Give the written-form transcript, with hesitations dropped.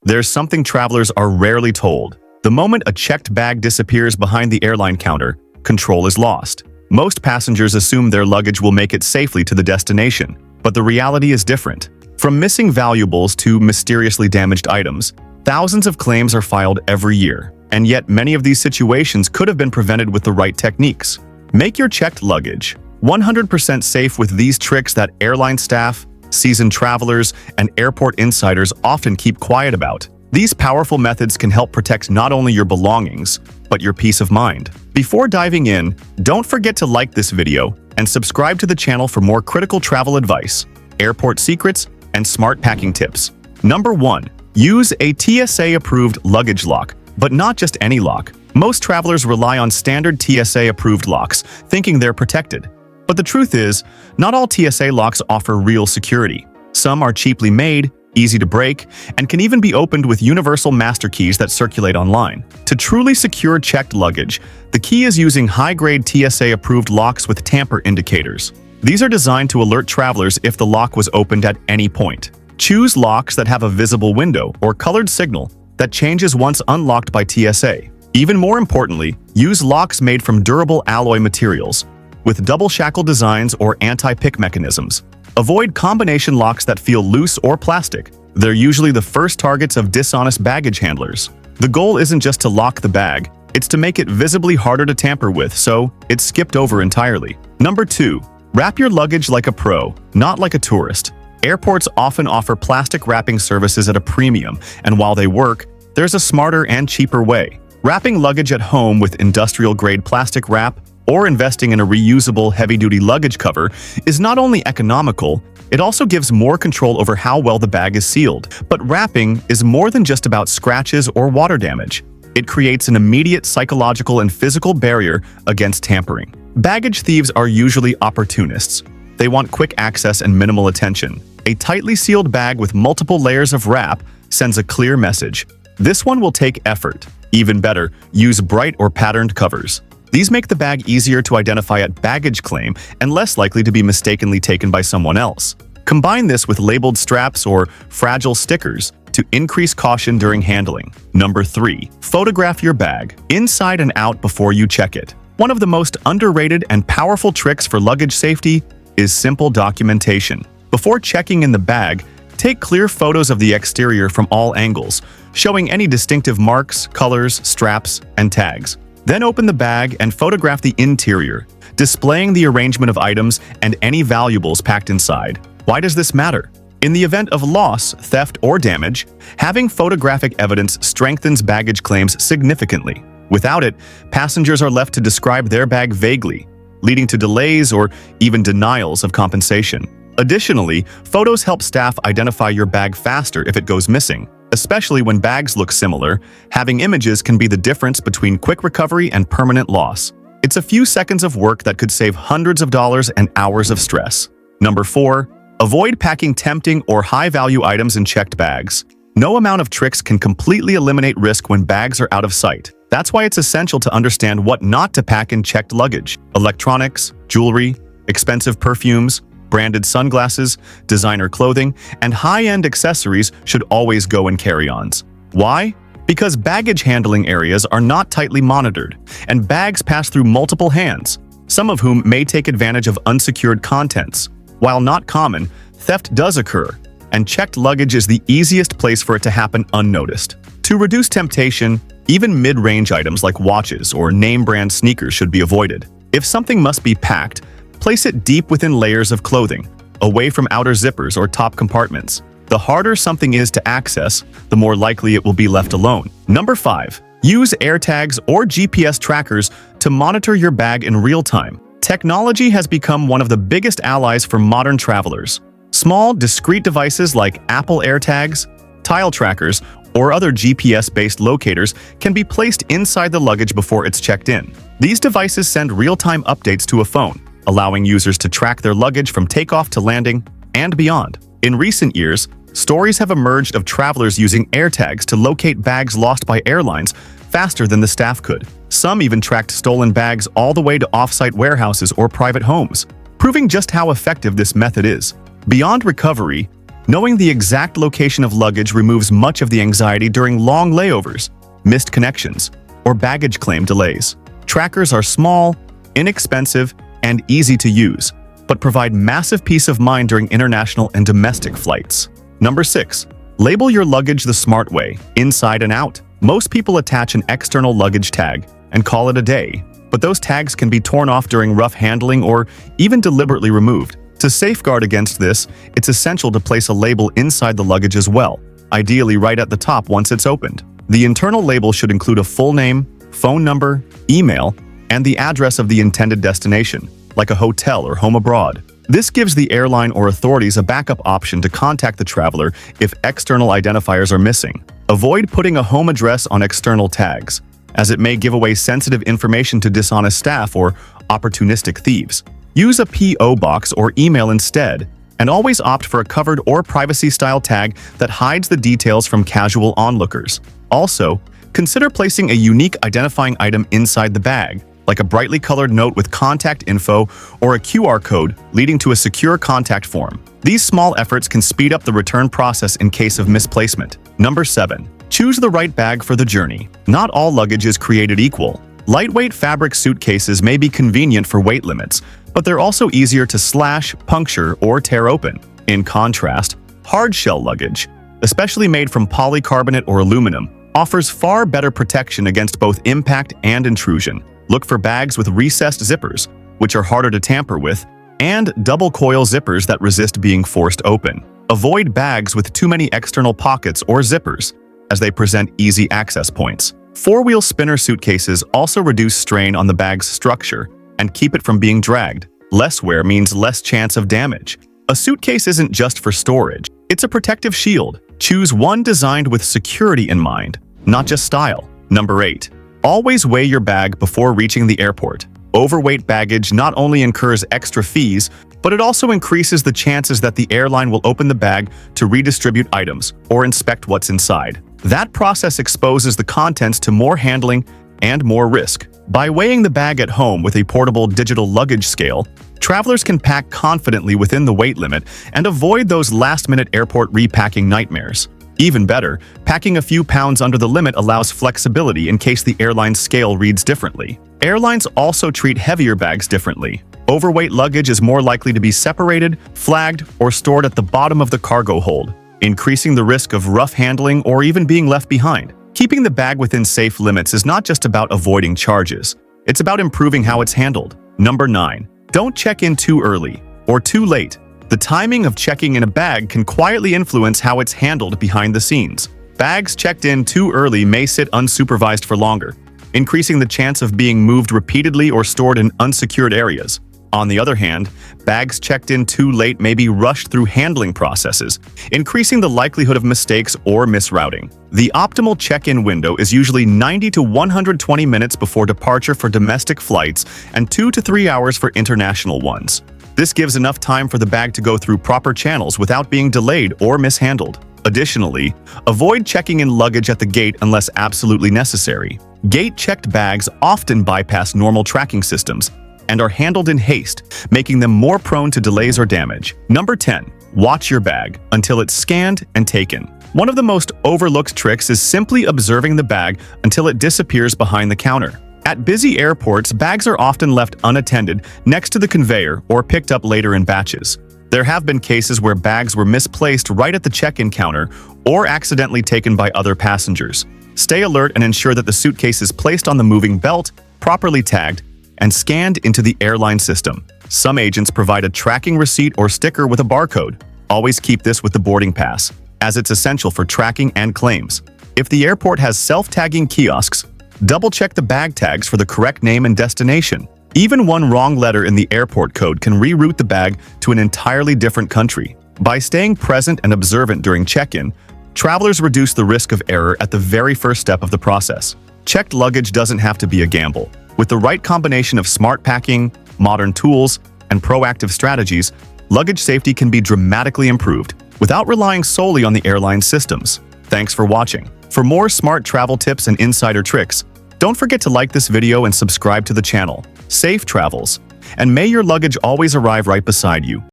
There's something travelers are rarely told. The moment a checked bag disappears behind the airline counter, control is lost. Most passengers assume their luggage will make it safely to the destination, but the reality is different. From missing valuables to mysteriously damaged items, thousands of claims are filed every year, and yet many of these situations could have been prevented with the right techniques. Make your checked luggage 100% safe with these tricks that airline staff, seasoned travelers, and airport insiders often keep quiet about. These powerful methods can help protect not only your belongings, but your peace of mind. Before diving in, don't forget to like this video and subscribe to the channel for more critical travel advice, airport secrets, and smart packing tips. Number 1. Use a TSA-approved luggage lock, but not just any lock. Most travelers rely on standard TSA-approved locks, thinking they're protected. But the truth is, not all TSA locks offer real security. Some are cheaply made, easy to break, and can even be opened with universal master keys that circulate online. To truly secure checked luggage, the key is using high-grade TSA-approved locks with tamper indicators. These are designed to alert travelers if the lock was opened at any point. Choose locks that have a visible window or colored signal that changes once unlocked by TSA. Even more importantly, use locks made from durable alloy materials, with double shackle designs or anti-pick mechanisms. Avoid combination locks that feel loose or plastic. They're usually the first targets of dishonest baggage handlers. The goal isn't just to lock the bag, it's to make it visibly harder to tamper with, so it's skipped over entirely. Number 2. Wrap your luggage like a pro, not like a tourist. Airports often offer plastic wrapping services at a premium, and while they work, there's a smarter and cheaper way. Wrapping luggage at home with industrial-grade plastic wrap or investing in a reusable heavy-duty luggage cover is not only economical, it also gives more control over how well the bag is sealed. But wrapping is more than just about scratches or water damage. It creates an immediate psychological and physical barrier against tampering. Baggage thieves are usually opportunists. They want quick access and minimal attention. A tightly sealed bag with multiple layers of wrap sends a clear message. This one will take effort. Even better, use bright or patterned covers. These make the bag easier to identify at baggage claim and less likely to be mistakenly taken by someone else. Combine this with labeled straps or fragile stickers to increase caution during handling. Number 3. Photograph your bag, inside and out, before you check it. One of the most underrated and powerful tricks for luggage safety is simple documentation. Before checking in the bag, take clear photos of the exterior from all angles, showing any distinctive marks, colors, straps, and tags. Then open the bag and photograph the interior, displaying the arrangement of items and any valuables packed inside. Why does this matter? In the event of loss, theft, or damage, having photographic evidence strengthens baggage claims significantly. Without it, passengers are left to describe their bag vaguely, leading to delays or even denials of compensation. Additionally, photos help staff identify your bag faster if it goes missing. Especially when bags look similar, having images can be the difference between quick recovery and permanent loss. It's a few seconds of work that could save hundreds of dollars and hours of stress. Number 4. Avoid packing tempting or high-value items in checked bags. No amount of tricks can completely eliminate risk when bags are out of sight. That's why it's essential to understand what not to pack in checked luggage. Electronics, jewelry, expensive perfumes, branded sunglasses, designer clothing, and high-end accessories should always go in carry-ons. Why? Because baggage handling areas are not tightly monitored, and bags pass through multiple hands, some of whom may take advantage of unsecured contents. While not common, theft does occur, and checked luggage is the easiest place for it to happen unnoticed. To reduce temptation, even mid-range items like watches or name-brand sneakers should be avoided. If something must be packed, place it deep within layers of clothing, away from outer zippers or top compartments. The harder something is to access, the more likely it will be left alone. Number 5. Use AirTags or GPS trackers to monitor your bag in real time. Technology has become one of the biggest allies for modern travelers. Small, discrete devices like Apple AirTags, tile trackers, or other GPS-based locators can be placed inside the luggage before it's checked in. These devices send real-time updates to a phone, allowing users to track their luggage from takeoff to landing and beyond. In recent years, stories have emerged of travelers using AirTags to locate bags lost by airlines faster than the staff could. Some even tracked stolen bags all the way to off-site warehouses or private homes, proving just how effective this method is. Beyond recovery, Knowing the exact location of luggage removes much of the anxiety during long layovers, missed connections, or baggage claim delays. Trackers are small, inexpensive, and easy to use, but provide massive peace of mind during international and domestic flights. Number 6. Label your luggage the smart way, inside and out. Most people attach an external luggage tag and call it a day, but those tags can be torn off during rough handling or even deliberately removed. To safeguard against this, it's essential to place a label inside the luggage as well, ideally right at the top once it's opened. The internal label should include a full name, phone number, email, and the address of the intended destination, like a hotel or home abroad. This gives the airline or authorities a backup option to contact the traveler if external identifiers are missing. Avoid putting a home address on external tags, as it may give away sensitive information to dishonest staff or opportunistic thieves. Use a P.O. box or email instead, and always opt for a covered or privacy-style tag that hides the details from casual onlookers. Also, consider placing a unique identifying item inside the bag, like a brightly colored note with contact info or a QR code leading to a secure contact form. These small efforts can speed up the return process in case of misplacement. Number 7. Choose the right bag for the journey. Not all luggage is created equal. Lightweight fabric suitcases may be convenient for weight limits, but they're also easier to slash, puncture, or tear open. In contrast, hard-shell luggage, especially made from polycarbonate or aluminum, offers far better protection against both impact and intrusion. Look for bags with recessed zippers, which are harder to tamper with, and double-coil zippers that resist being forced open. Avoid bags with too many external pockets or zippers, as they present easy access points. Four-wheel spinner suitcases also reduce strain on the bag's structure and keep it from being dragged. Less wear means less chance of damage. A suitcase isn't just for storage, it's a protective shield. Choose one designed with security in mind, not just style. Number 8. Always weigh your bag before reaching the airport. Overweight baggage not only incurs extra fees, but it also increases the chances that the airline will open the bag to redistribute items or inspect what's inside. That process exposes the contents to more handling and more risk. By weighing the bag at home with a portable digital luggage scale, travelers can pack confidently within the weight limit and avoid those last-minute airport repacking nightmares. Even better, packing a few pounds under the limit allows flexibility in case the airline's scale reads differently. Airlines also treat heavier bags differently. Overweight luggage is more likely to be separated, flagged, or stored at the bottom of the cargo hold, increasing the risk of rough handling or even being left behind. Keeping the bag within safe limits is not just about avoiding charges. It's about improving how it's handled. Number 9. Don't check in too early or too late. The timing of checking in a bag can quietly influence how it's handled behind the scenes. Bags checked in too early may sit unsupervised for longer, increasing the chance of being moved repeatedly or stored in unsecured areas. On the other hand, bags checked in too late may be rushed through handling processes, increasing the likelihood of mistakes or misrouting. The optimal check-in window is usually 90 to 120 minutes before departure for domestic flights and 2 to 3 hours for international ones. This gives enough time for the bag to go through proper channels without being delayed or mishandled. Additionally, avoid checking in luggage at the gate unless absolutely necessary. Gate-checked bags often bypass normal tracking systems and are handled in haste, making them more prone to delays or damage. Number 10. Watch your bag until it's scanned and taken. One of the most overlooked tricks is simply observing the bag until it disappears behind the counter. At busy airports, bags are often left unattended next to the conveyor or picked up later in batches. There have been cases where bags were misplaced right at the check-in counter or accidentally taken by other passengers. Stay alert and ensure that the suitcase is placed on the moving belt, properly tagged, and scanned into the airline system. Some agents provide a tracking receipt or sticker with a barcode. Always keep this with the boarding pass, as it's essential for tracking and claims. If the airport has self-tagging kiosks, double-check the bag tags for the correct name and destination. Even one wrong letter in the airport code can reroute the bag to an entirely different country. By staying present and observant during check-in, travelers reduce the risk of error at the very first step of the process. Checked luggage doesn't have to be a gamble. With the right combination of smart packing, modern tools, and proactive strategies, luggage safety can be dramatically improved without relying solely on the airline systems. Thanks for watching. For more smart travel tips and insider tricks, don't forget to like this video and subscribe to the channel. Safe travels, and may your luggage always arrive right beside you.